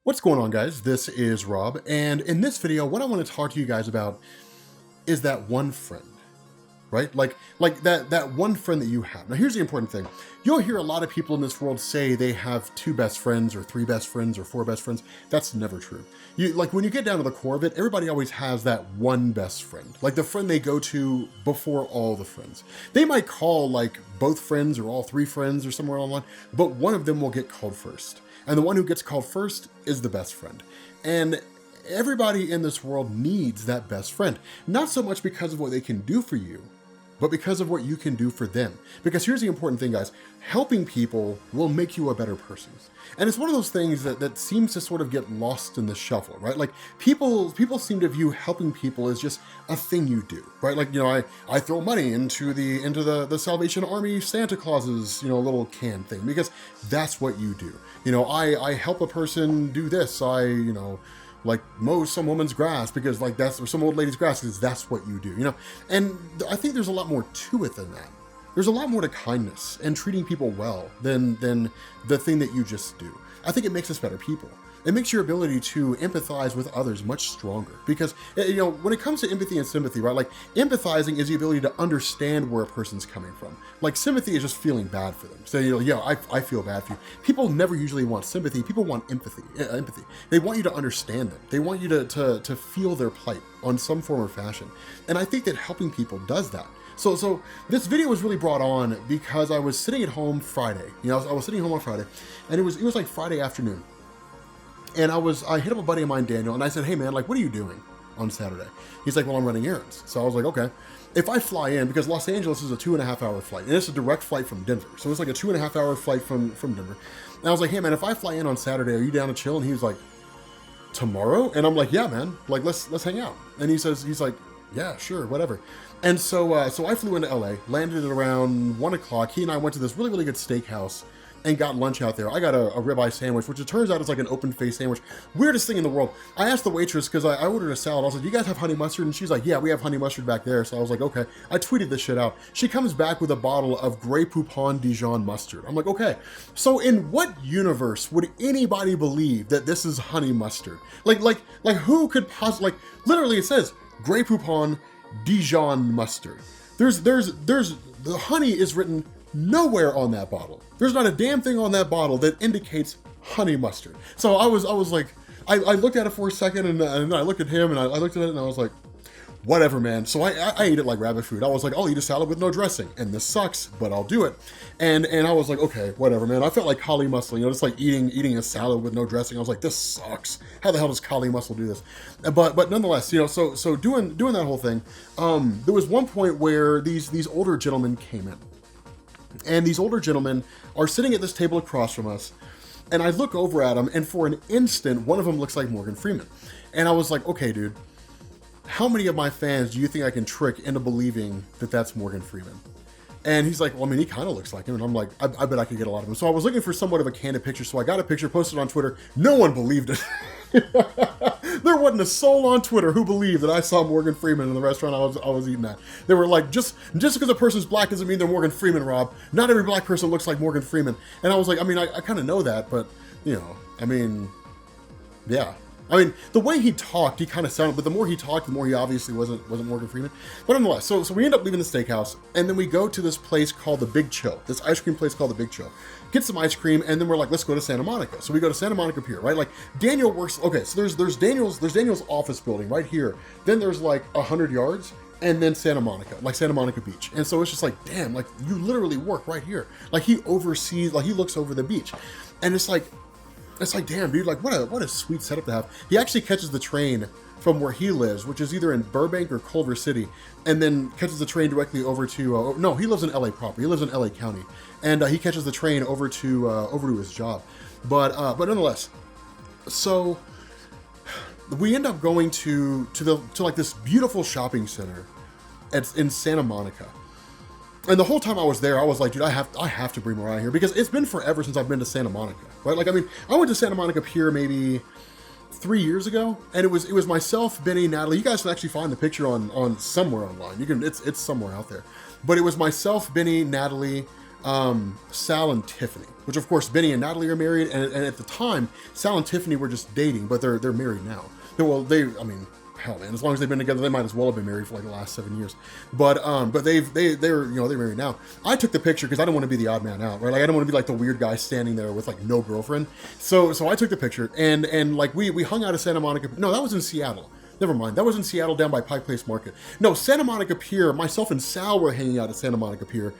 What's going on, guys? This is Rob, and in this video, what I want to talk to you guys about is that one friend, right? Like that one friend that you have. Now, here's the important thing. You'll hear a lot of people in this world say they have two best friends or three best friends or four best friends. That's never true. Like when you get down to the core of it, everybody always has that one best friend, like the friend they go to before all the friends. They might call like both friends or all three friends or somewhere online, but one of them will get called first. And the one who gets called first is the best friend. And everybody in this world needs that best friend, not so much because of what they can do for you, but because of what you can do for them. Because here's the important thing, guys. Helping people will make you a better person. And it's one of those things that seems to sort of get lost in the shuffle, right? Like people seem to view helping people as just a thing you do, right? Like, I throw money into the Salvation Army Santa Claus's, little can thing, because that's what you do. I help a person do this. Like mow some woman's grass because or some old lady's grass because that's what you do, And I think there's a lot more to it than that. There's a lot more to kindness and treating people well than the thing that you just do. I think it makes us better people. It makes your ability to empathize with others much stronger because, when it comes to empathy and sympathy, right? Like empathizing is the ability to understand where a person's coming from. Like sympathy is just feeling bad for them. So, I feel bad for you. People never usually want sympathy. People want empathy. They want you to understand them. They want you to feel their plight on some form or fashion. And I think that helping people does that. So this video was really brought on because I was sitting at home Friday. I was sitting home on Friday, and it was like Friday afternoon. And I hit up a buddy of mine, Daniel, and I said, hey man, like, what are you doing on Saturday? He's like, well, I'm running errands. So I was like, okay. If I fly in, because Los Angeles is a 2.5 hour flight, and it's a direct flight from Denver. So it's like a 2.5 hour flight from Denver. And I was like, hey man, if I fly in on Saturday, are you down to chill? And he was like, tomorrow? And I'm like, yeah, man, like, let's hang out. And he's like, yeah, sure, whatever. And so I flew into LA, landed at around 1 o'clock. He and I went to this really, really good steakhouse and got lunch out there. I got a ribeye sandwich, which it turns out is like an open face sandwich. Weirdest thing in the world. I asked the waitress, because I ordered a salad. I was like, do you guys have honey mustard? And she's like, yeah, we have honey mustard back there. So I was like, okay. I tweeted this shit out. She comes back with a bottle of Grey Poupon Dijon mustard. I'm like, okay. So in what universe would anybody believe that this is honey mustard? Like who could possibly, literally it says Grey Poupon Dijon mustard. There's the honey is written nowhere on that bottle. There's not a damn thing on that bottle that indicates honey mustard. So I was like, I looked at it for a second, and I looked at him, and I looked at it, and I was like, whatever, man. So I ate it like rabbit food. I was like, I'll eat a salad with no dressing, and this sucks, but I'll do it. And I was like, okay, whatever, man. I felt like Kali Muscle, just like eating a salad with no dressing. I was like, this sucks. How the hell does Kali Muscle do this? But nonetheless, so doing that whole thing, there was one point where these older gentlemen came in. And these older gentlemen are sitting at this table across from us. And I look over at them, and for an instant, one of them looks like Morgan Freeman. And I was like, okay, dude, how many of my fans do you think I can trick into believing that that's Morgan Freeman? And he's like, well, I mean, he kind of looks like him. And I'm like, I bet I could get a lot of them. So I was looking for somewhat of a candid picture. So I got a picture, posted on Twitter. No one believed it. There wasn't a soul on Twitter who believed that I saw Morgan Freeman in the restaurant I was eating at. They were like, just because a person's black doesn't mean they're Morgan Freeman, Rob. Not every black person looks like Morgan Freeman. And I was like, I mean, I kind of know that, but, yeah. I mean, the way he talked, he kind of sounded, but the more he talked, the more he obviously wasn't Morgan Freeman. But nonetheless, so we end up leaving the steakhouse, and then we go to this place called the Big Chill, this ice cream place called the Big Chill. Get some ice cream, and then we're like, let's go to Santa Monica. So we go to Santa Monica Pier, right? Like Daniel works. Okay, so there's Daniel's office building right here. Then there's like 100 yards, and then Santa Monica Beach. And so it's just like, damn, like you literally work right here. Like he looks over the beach, and it's like, damn, dude, like what a sweet setup to have. He actually catches the train from where he lives, which is either in Burbank or Culver City, and then catches the train directly over to, no, he lives in LA proper. He lives in LA County, and he catches the train over to his job. But nonetheless, so we end up going to like this beautiful shopping center in Santa Monica. And the whole time I was there, I was like, dude, I have to bring Mariah here because it's been forever since I've been to Santa Monica, right? Like, I mean, I went to Santa Monica Pier maybe 3 years ago, and it was myself, Benny, Natalie. You guys can actually find the picture on somewhere online. It's somewhere out there. But it was myself, Benny, Natalie, Sal and Tiffany, which of course Benny and Natalie are married, and at the time Sal and Tiffany were just dating, but they're married now. I mean, hell, man, as long as they've been together, they might as well have been married for like the last 7 years. But they're married now. I took the picture because I don't want to be the odd man out, right? Like I don't want to be like the weird guy standing there with like no girlfriend. So I took the picture, and like we hung out at Santa Monica. No, that was in Seattle. Never mind. That was in Seattle down by Pike Place Market. No, Santa Monica Pier. Myself and Sal were hanging out at Santa Monica Pier.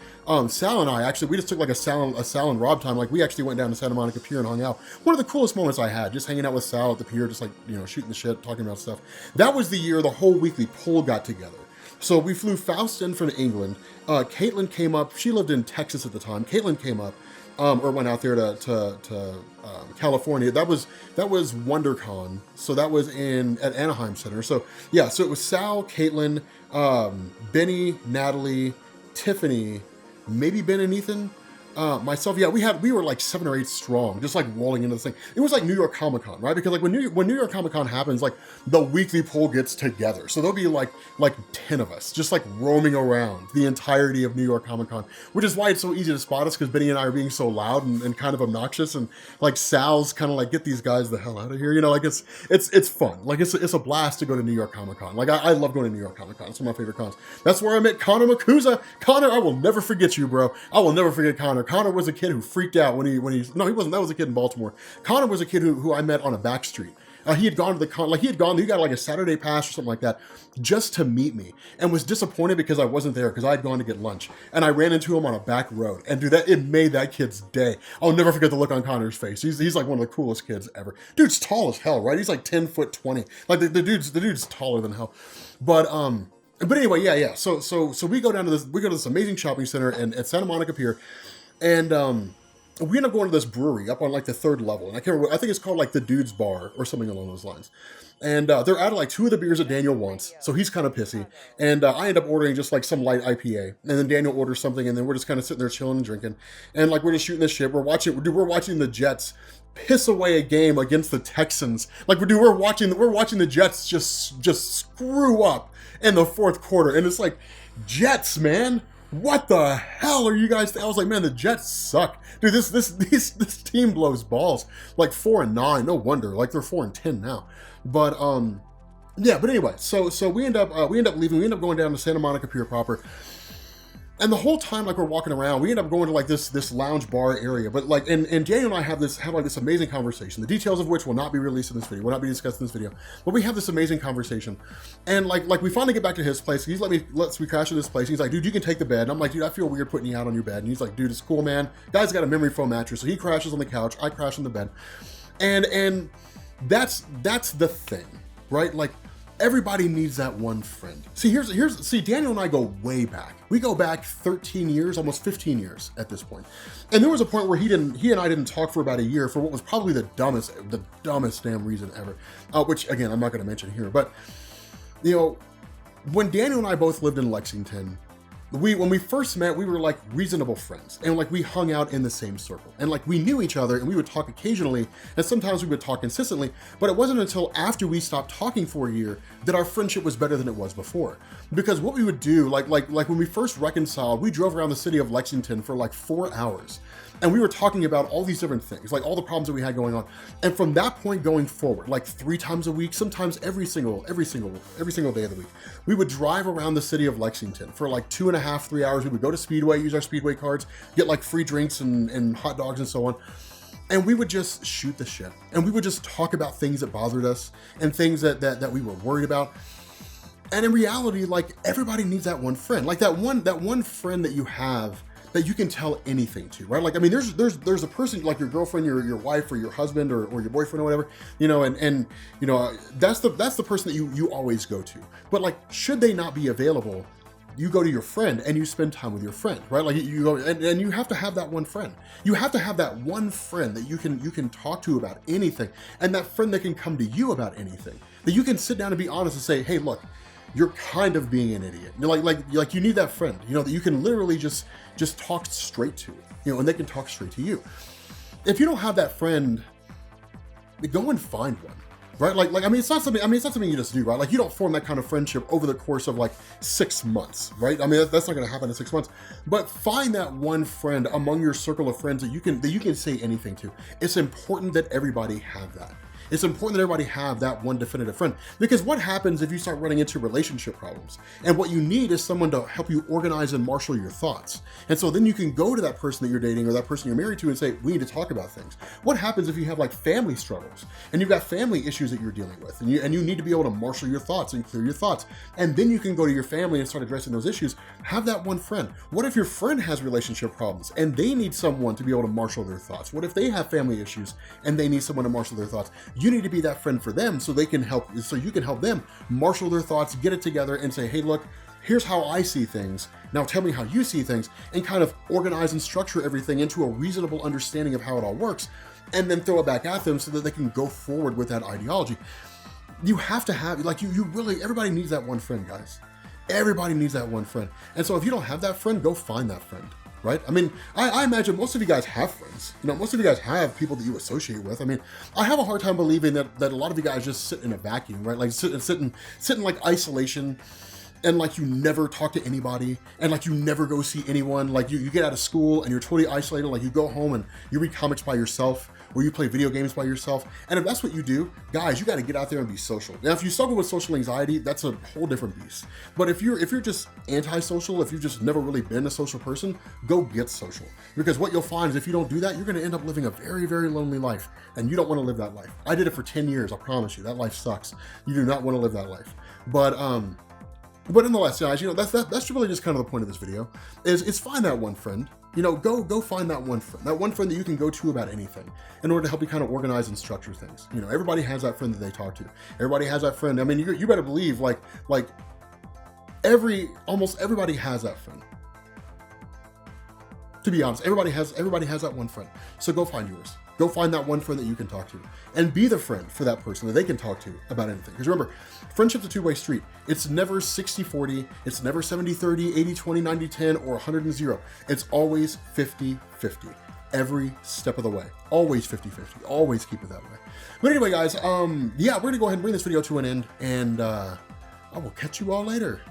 Sal and I actually, we just took like a Sal and Rob time. Like we actually went down to Santa Monica Pier and hung out. One of the coolest moments I had, just hanging out with Sal at the pier, just like, shooting the shit, talking about stuff. That was the year the whole weekly poll got together. So we flew Faust in from England. Caitlin came up. She lived in Texas at the time. Caitlin came up. Or went out there to California. That was WonderCon. So that was at Anaheim Center. So yeah, so it was Sal, Caitlin, Benny, Natalie, Tiffany, maybe Ben and Ethan, myself. Yeah, we were like 7 or 8 strong, just like rolling into this thing. It was like New York Comic Con, right? Because like when New York Comic Con happens, like the weekly poll gets together. So there'll be like 10 of us just like roaming around the entirety of New York Comic Con, which is why it's so easy to spot us, because Benny and I are being so loud and kind of obnoxious, and like Sal's kind of like, get these guys the hell out of here. Like it's fun. Like it's a blast to go to New York Comic Con. Like I love going to New York Comic Con. It's one of my favorite cons. That's where I met Connor Makuza. Connor, I will never forget you, bro. I will never forget Connor. Connor was a kid who freaked out when he no, he wasn't. That was a kid in Baltimore. Connor was a kid who I met on a back street. He had gone to the con, he got like a Saturday pass or something like that, just to meet me, and was disappointed because I wasn't there, because I had gone to get lunch, and I ran into him on a back road, and dude, it made that kid's day. I'll never forget the look on Connor's face. He's like one of the coolest kids ever. Dude's tall as hell, right? He's like 10'20". Like the dude's taller than hell. But anyway, yeah. So we go to this amazing shopping center at Santa Monica Pier, and we end up going to this brewery up on like the 3rd level, and I can't remember. I think it's called like the Dude's Bar or something along those lines. And they're out of like 2 of the beers that Daniel wants, so he's kind of pissy. And I end up ordering just like some light IPA, and then Daniel orders something, and then we're just kind of sitting there chilling and drinking, and like we're just shooting this shit. We're watching the Jets piss away a game against the Texans. Like we're watching the Jets just screw up in the 4th quarter, and it's like, Jets, man. What the hell are you guys? I was like, man, the Jets suck, dude. This team blows balls. Like 4-9, no wonder. Like they're 4-10 now. But yeah. But anyway, so we end up leaving. We end up going down to Santa Monica Pier proper. And the whole time, like we're walking around, we end up going to like this lounge bar area. But like, and Daniel and I have like this amazing conversation, the details of which will not be released in this video, will not be discussed in this video. But we have this amazing conversation, and like we finally get back to his place. We crash at this place. He's like, dude, you can take the bed. And I'm like, dude, I feel weird putting you out on your bed. And he's like, dude, it's cool, man. Guy's got a memory foam mattress, so he crashes on the couch. I crash on the bed, and that's the thing, right? Like, everybody needs that one friend. See, see, Daniel and I go way back. We go back 13 years, almost 15 years at this point. And there was a point where he and I didn't talk for about a year for what was probably the dumbest damn reason ever. Which again, I'm not going to mention here. But when Daniel and I both lived in Lexington, when we first met, we were like reasonable friends, and like we hung out in the same circle, and like we knew each other, and we would talk occasionally, and sometimes we would talk consistently. But it wasn't until after we stopped talking for a year that our friendship was better than it was before. Because what we would do, like when we first reconciled, we drove around the city of Lexington for like 4 hours. And we were talking about all these different things, like all the problems that we had going on. And from that point going forward, like 3 times a week, sometimes every single day of the week, we would drive around the city of Lexington for like 2.5, 3 hours. We would go to Speedway, use our Speedway cards, get like free drinks and hot dogs and so on. And we would just shoot the shit. And we would just talk about things that bothered us and things that we were worried about. And in reality, like everybody needs that one friend, like that one friend that you have that you can tell anything to, right? Like, I mean, there's a person like your girlfriend, your wife, or your husband, or your boyfriend, or whatever, and that's the person that you always go to. But like, should they not be available, you go to your friend and you spend time with your friend, right? Like you go and you have to have that one friend. You have to have that one friend that you can talk to about anything, and that friend that can come to you about anything, that you can sit down and be honest and say, hey, look, you're kind of being an idiot. Like you need that friend, that you can literally just talk straight to, and they can talk straight to you. If you don't have that friend, go and find one. right? I mean, it's not something, it's not something you just do, right? Like, you don't form that kind of friendship over the course of like 6 months, right? I mean, that's not going to happen in 6 months, but find that one friend among your circle of friends that you can say anything to. It's important that everybody have that. It's important that everybody have that one definitive friend, because what happens if you start running into relationship problems? And what you need is someone to help you organize and marshal your thoughts. And so then you can go to that person that you're dating or that person you're married to and say, we need to talk about things. What happens if you have like family struggles and you've got family issues that you're dealing with, and you need to be able to marshal your thoughts and clear your thoughts? And then you can go to your family and start addressing those issues. Have that one friend. What if your friend has relationship problems and they need someone to be able to marshal their thoughts? What if they have family issues and they need someone to marshal their thoughts? You need to be that friend for them so they can help, so you can help them marshal their thoughts, get it together and say, hey, look, here's how I see things. Now tell me how you see things, and kind of organize and structure everything into a reasonable understanding of how it all works, and then throw it back at them so that they can go forward with that ideology. You have to have, like, you really, everybody needs that one friend, guys. Everybody needs that one friend. And so if you don't have that friend, go find that friend. Right? I mean, I imagine most of you guys have friends. You know, most of you guys have people that you associate with. I mean, I have a hard time believing that a lot of you guys just sit in a vacuum, right? Like sit in like isolation, and like you never talk to anybody, and like you never go see anyone. Like you get out of school and you're totally isolated. Like you go home and you read comics by yourself, or you play video games by yourself. And if that's what you do, guys, you got to get out there and be social. Now, if you struggle with social anxiety, that's a whole different beast. But if you're just antisocial, if you've just never really been a social person, go get social. Because what you'll find is if you don't do that, you're going to end up living a very, very lonely life. And you don't want to live that life. I did it for 10 years. I promise you, that life sucks. You do not want to live that life. But nonetheless, guys, you know, that's really just kind of the point of this video, is find that one friend. You know, go find that one friend that you can go to about anything in order to help you kind of organize and structure things. You know, everybody has that friend that they talk to. Everybody has that friend. I mean, you better believe like almost everybody has that friend. To be honest, everybody has that one friend. So go find yours. Go find that one friend that you can talk to, and be the friend for that person that they can talk to about anything. Because remember, friendship's a two-way street. It's never 60-40. It's never 70-30, 80-20, 90-10, or 100-0. It's always 50-50. Every step of the way. Always 50-50. Always keep it that way. But anyway, guys, yeah, we're gonna go ahead and bring this video to an end, and I will catch you all later.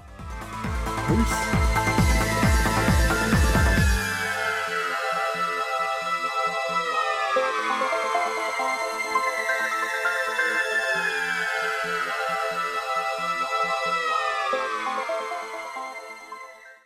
Peace.